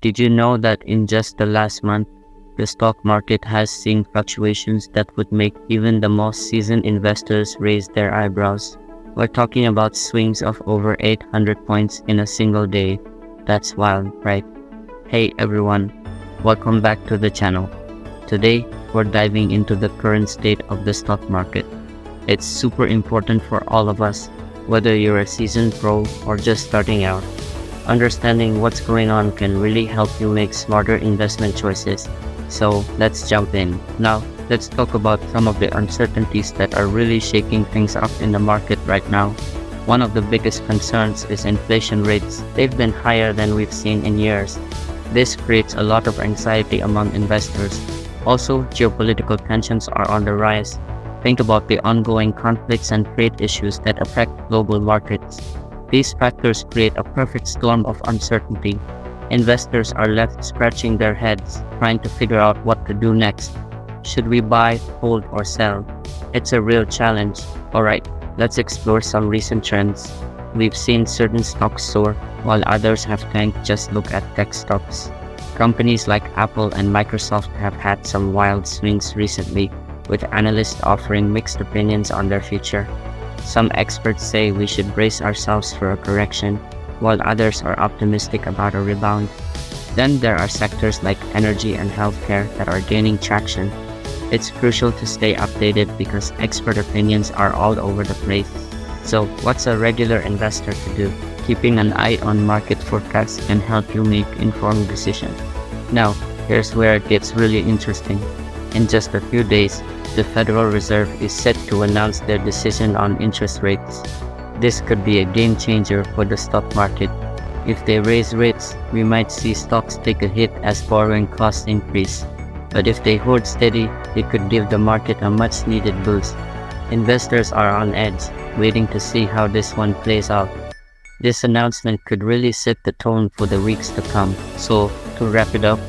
Did you know that in just the last month, the stock market has seen fluctuations that would make even the most seasoned investors raise their eyebrows? We're talking about swings of over 800 points in a single day. That's wild, right? Hey everyone, welcome back to the channel. Today, we're diving into the current state of the stock market. It's super important for all of us, whether you're a seasoned pro or just starting out. Understanding what's going on can really help you make smarter investment choices. So let's jump in. Now, let's talk about some of the uncertainties that are really shaking things up in the market right now. One of the biggest concerns is inflation rates. They've been higher than we've seen in years. This creates a lot of anxiety among investors. Also, geopolitical tensions are on the rise. Think about the ongoing conflicts and trade issues that affect global markets. These factors create a perfect storm of uncertainty. Investors are left scratching their heads, trying to figure out what to do next. Should we buy, hold, or sell? It's a real challenge. Alright, let's explore some recent trends. We've seen certain stocks soar, while others have tanked. Just look at tech stocks. Companies like Apple and Microsoft have had some wild swings recently, with analysts offering mixed opinions on their future. Some experts say we should brace ourselves for a correction, while others are optimistic about a rebound. Then there are sectors like energy and healthcare that are gaining traction. It's crucial to stay updated because expert opinions are all over the place. So, what's a regular investor to do? Keeping an eye on market forecasts can help you make informed decisions. Now, here's where it gets really interesting. In just a few days, the Federal Reserve is set to announce their decision on interest rates. This could be a game changer for the stock market. If they raise rates, we might see stocks take a hit as borrowing costs increase. But if they hold steady, it could give the market a much needed boost. Investors are on edge, waiting to see how this one plays out. This announcement could really set the tone for the weeks to come. So, to wrap it up,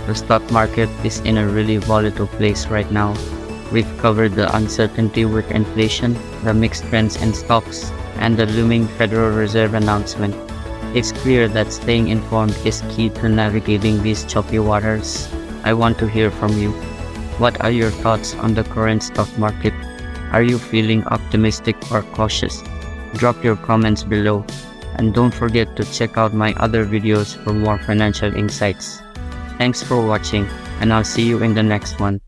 the stock market is in a really volatile place right now. We've covered the uncertainty with inflation, the mixed trends in stocks, and the looming Federal Reserve announcement. It's clear that staying informed is key to navigating these choppy waters. I want to hear from you. What are your thoughts on the current stock market? Are you feeling optimistic or cautious? Drop your comments below. And don't forget to check out my other videos for more financial insights. Thanks for watching, and I'll see you in the next one.